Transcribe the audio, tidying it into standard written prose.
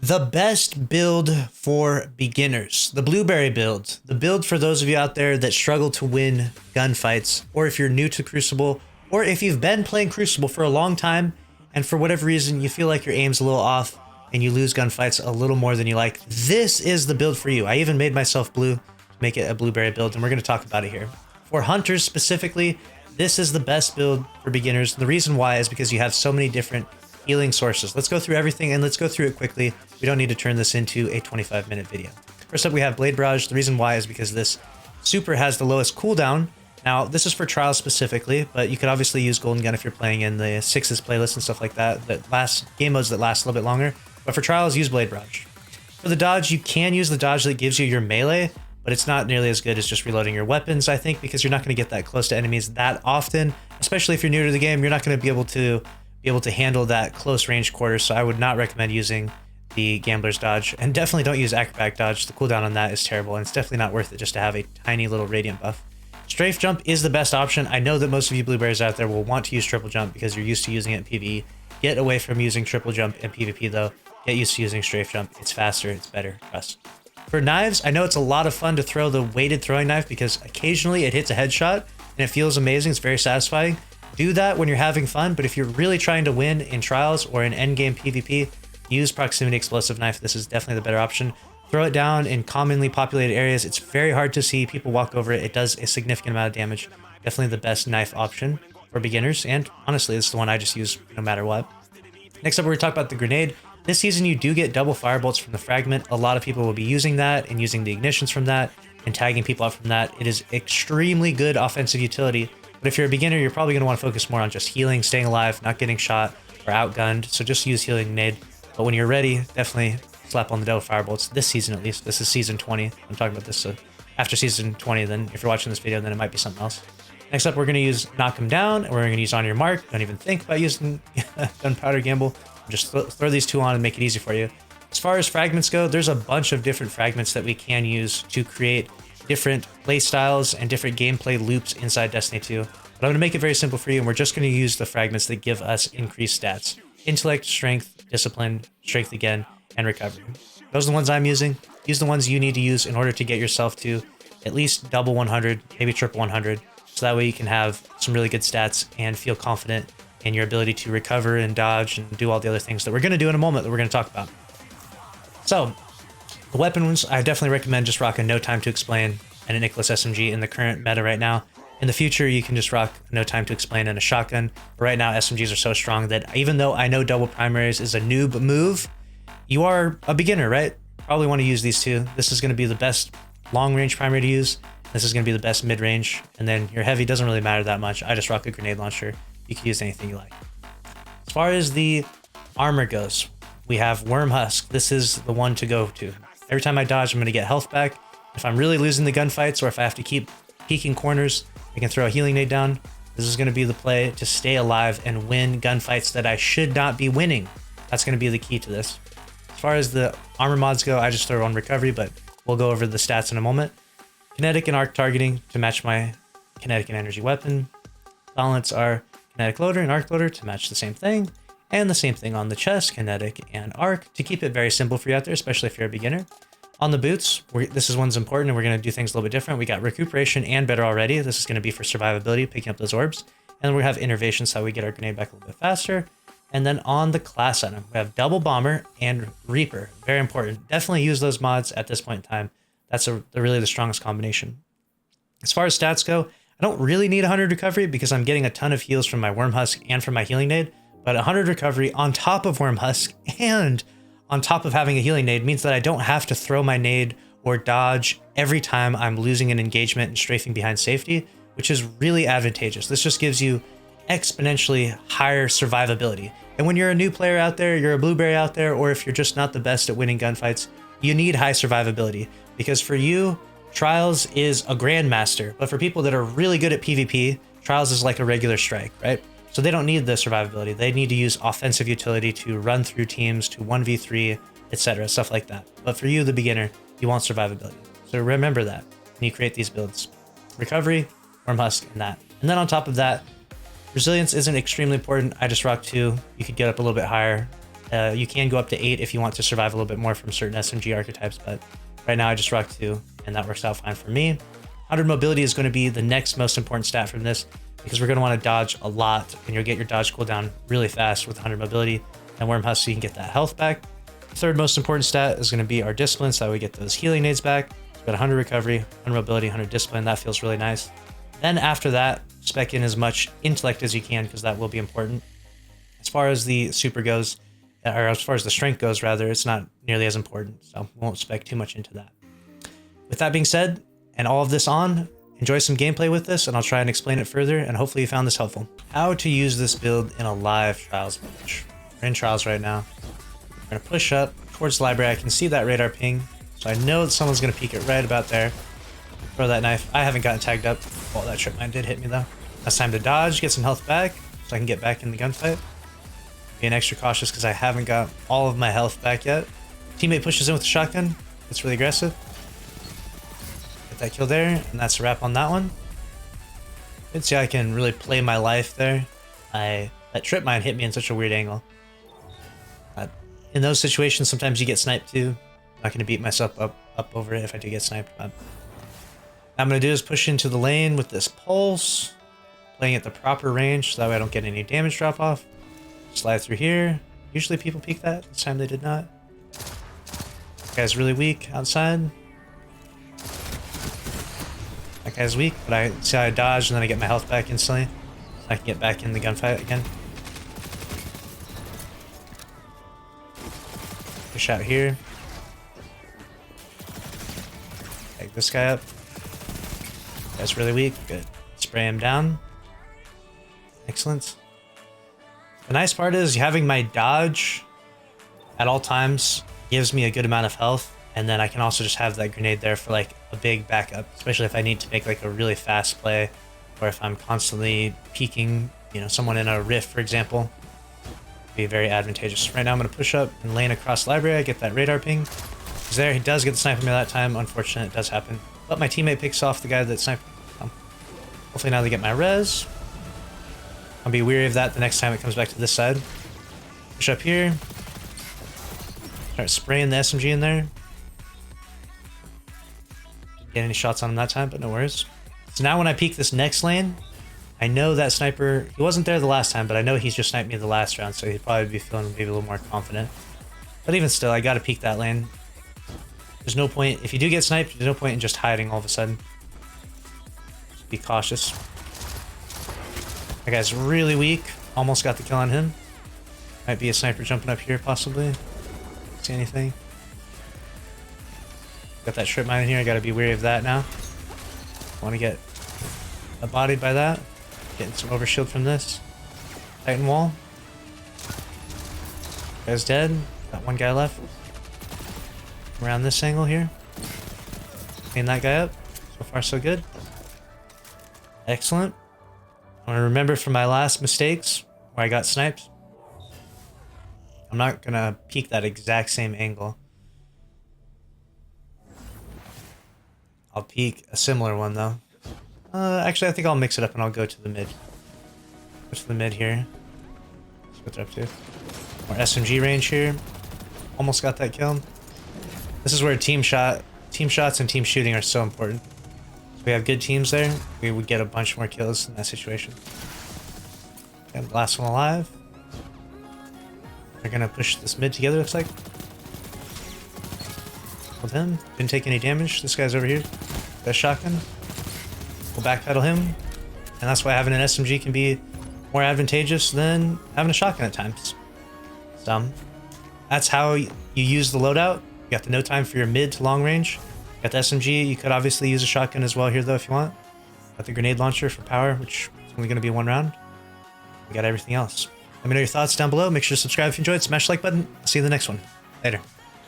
The best build for beginners, the blueberry build, the build for those of you out there that struggle to win gunfights, or if you're new to Crucible, or if you've been playing Crucible for a long time and for whatever reason you feel like your aim's a little off and you lose gunfights a little more than you like. This is the build for you. I even made myself blue to make it a blueberry build, and we're going to talk about it here. For hunters specifically, this is the best build for beginners. The reason why is because you have so many different healing sources. Let's go through everything and let's go through it quickly. We don't need to turn this into a 25-minute video. First up, we have Blade Barrage. The reason why is because this super has the lowest cooldown. Now, this is for trials specifically, but you could obviously use Golden Gun if you're playing in the Sixes playlist and stuff like that, that last game modes that last a little bit longer. But for trials, use Blade Barrage. For the dodge, you can use the dodge that gives you your melee, but it's not nearly as good as just reloading your weapons, I think, because you're not going to get that close to enemies that often, especially if you're new to the game. You're not going to be able to handle that close range quarters, so I would not recommend using the Gambler's Dodge, and definitely don't use Acrobatic Dodge. The cooldown on that is terrible, and it's definitely not worth it just to have a tiny little Radiant buff. Strafe Jump is the best option. I know that most of you blueberries out there will want to use Triple Jump because you're used to using it in PvE. Get away from using Triple Jump in PvP though. Get used to using Strafe Jump. It's faster, it's better, trust. For knives, I know it's a lot of fun to throw the weighted throwing knife because occasionally it hits a headshot and it feels amazing. It's very satisfying. Do that when you're having fun, but if you're really trying to win in trials or in endgame PvP, use Proximity Explosive Knife. This is definitely the better option. Throw it down in commonly populated areas. It's very hard to see. People walk over it. It does a significant amount of damage. Definitely the best knife option for beginners, and honestly, it's the one I just use no matter what. Next up, we're going to talk about the grenade. This season, you do get double firebolts from the fragment. A lot of people will be using that and using the ignitions from that and tagging people out from that. It is extremely good offensive utility. But if you're a beginner, you're probably going to want to focus more on just healing, staying alive, not getting shot or outgunned. So just use healing grenade. But when you're ready, definitely slap on the double firebolts. This season, at least. This is season 20. I'm talking about this. So after season 20, then if you're watching this video, then it might be something else. Next up, we're going to use Knock 'em Down, and we're going to use On Your Mark. Don't even think about using Gunpowder Gamble. Just throw these two on and make it easy for you. As far as fragments go, there's a bunch of different fragments that we can use to create different play styles and different gameplay loops inside Destiny 2. But I'm going to make it very simple for you, and we're just going to use the fragments that give us increased stats. Intellect, Strength, Discipline, Strength again, and Recovery. Those are the ones I'm using. Use the ones you need to use in order to get yourself to at least double 100, maybe triple 100, so that way you can have some really good stats and feel confident in your ability to recover and dodge and do all the other things that we're going to do in a moment that we're going to talk about. So, the weapons, I definitely recommend just rocking No Time to Explain and a Nicholas SMG in the current meta right now. In the future, you can just rock No Time to Explain and a shotgun. But right now, SMGs are so strong that even though I know double primaries is a noob move, you are a beginner, right? Probably want to use these two. This is going to be the best long-range primary to use. This is going to be the best mid-range. And then your heavy doesn't really matter that much. I just rock a grenade launcher. You can use anything you like. As far as the armor goes, we have Worm Husk. This is the one to go to. Every time I dodge, I'm going to get health back. If I'm really losing the gunfights or if I have to keep peeking corners, I can throw a healing nade down. This is going to be the play to stay alive and win gunfights that I should not be winning. That's going to be the key to this. As far as the armor mods go, I just throw on recovery, but we'll go over the stats in a moment. Kinetic and arc targeting to match my kinetic and energy weapon. Balance are kinetic loader and arc loader to match the same thing. And the same thing on the chest, kinetic and arc, to keep it very simple for you out there, especially if you're a beginner. On the boots, this is one's important, and we're going to do things a little bit different. We got recuperation and better already. This is going to be for survivability, picking up those orbs. And then we have innervation, so we get our grenade back a little bit faster. And then on the class item, we have double bomber and reaper. Very important. Definitely use those mods at this point in time. That's really the strongest combination. As far as stats go, I don't really need 100 recovery because I'm getting a ton of heals from my Worm Husk and from my healing nade. But 100 recovery on top of Worm Husk and on top of having a healing nade means that I don't have to throw my nade or dodge every time I'm losing an engagement and strafing behind safety, which is really advantageous. This just gives you exponentially higher survivability. And when you're a new player out there, you're a blueberry out there, or if you're just not the best at winning gunfights, you need high survivability. Because for you, Trials is a grandmaster, but for people that are really good at PvP, Trials is like a regular strike, right? So they don't need the survivability. They need to use offensive utility to run through teams, to 1v3, etc., stuff like that. But for you, the beginner, you want survivability. So remember that when you create these builds. Recovery, Worm Husk, and that. And then on top of that, resilience isn't extremely important. I just rock 2. You could get up a little bit higher. You can go up to 8 if you want to survive a little bit more from certain SMG archetypes, but right now I just rock 2, and that works out fine for me. 100 mobility is going to be the next most important stat from this, because we're going to want to dodge a lot, and you'll get your dodge cooldown really fast with 100 mobility and Worm Husk, so you can get that health back. Third most important stat is going to be our discipline, so that we get those healing nades back. We've got 100 recovery, 100 mobility, 100 discipline. That feels really nice. Then after that, spec in as much intellect as you can, because that will be important. As far as the super goes, or as far as the strength goes rather, it's not nearly as important, so we won't spec too much into that. With that being said, and all of this on, enjoy some gameplay with this, and I'll try and explain it further, and hopefully you found this helpful. How to use this build in a live trials match. We're in trials right now. We're going to push up towards the library. I can see that radar ping, so I know that someone's going to peek it right about there. Throw that knife. I haven't gotten tagged up. Oh, that trip mine did hit me though. That's time to dodge, get some health back, so I can get back in the gunfight. Being extra cautious because I haven't got all of my health back yet. Teammate pushes in with the shotgun. It's really aggressive. Get that kill there, and that's a wrap on that one. You can see I can really play my life there. That trip mine hit me in such a weird angle. In those situations, sometimes you get sniped too. I'm not going to beat myself up over it if I do get sniped. But what I'm going to do is push into the lane with this pulse, playing at the proper range so that way I don't get any damage drop off. Slide through here. Usually people peek that. This time they did not. That guy's really weak outside. That guy's weak, but I see how I dodge and then I get my health back instantly. So I can get back in the gunfight again. Push out here. Tag this guy up. That's really weak. Good. Spray him down. Excellent. The nice part is having my dodge at all times gives me a good amount of health, and then I can also just have that grenade there for like a big backup, especially if I need to make like a really fast play, or if I'm constantly peeking, you know, someone in a rift, for example. Be very advantageous. Right now I'm going to push up and lane across library. I get that radar ping. He's there. He does get the sniper me that time. Unfortunate, it does happen. But my teammate picks off the guy that sniped. Hopefully now they get my res. I'll be weary of that the next time it comes back to this side. Push up here. Start spraying the SMG in there. Didn't get any shots on him that time, but no worries. So now when I peek this next lane, I know that sniper, he wasn't there the last time, but I know he's just sniped me the last round, so he'd probably be feeling maybe a little more confident. But even still, I gotta peek that lane. There's no point, if you do get sniped, there's no point in just hiding all of a sudden. Just be cautious. That guy's really weak. Almost got the kill on him. Might be a sniper jumping up here, possibly. See anything? Got that strip mine in here, I gotta be wary of that now. Want to get bodied by that. Getting some overshield from this. Titan wall. Guy's dead. Got one guy left. Around this angle here. Clean that guy up. So far so good. Excellent. I want to remember from my last mistakes where I got sniped. I'm not going to peek that exact same angle. I'll peek a similar one though. Actually, I think I'll mix it up and I'll go to the mid. Go to the mid here. That's what they're up to. More SMG range here. Almost got that kill. This is where team shots and team shooting are so important. If we have good teams there, we would get a bunch more kills in that situation. And last one alive. They're gonna push this mid together, looks like. With him. Didn't take any damage. This guy's over here. Got a shotgun. We'll backpedal him. And that's why having an SMG can be more advantageous than having a shotgun at times. So that's how you use the loadout. You got the no time for your mid to long range. You got the SMG. You could obviously use a shotgun as well here though if you want. Got the grenade launcher for power, which is only going to be one round. We got everything else. Let me know your thoughts down below. Make sure to subscribe if you enjoyed. Smash the like button. I'll see you in the next one. Later.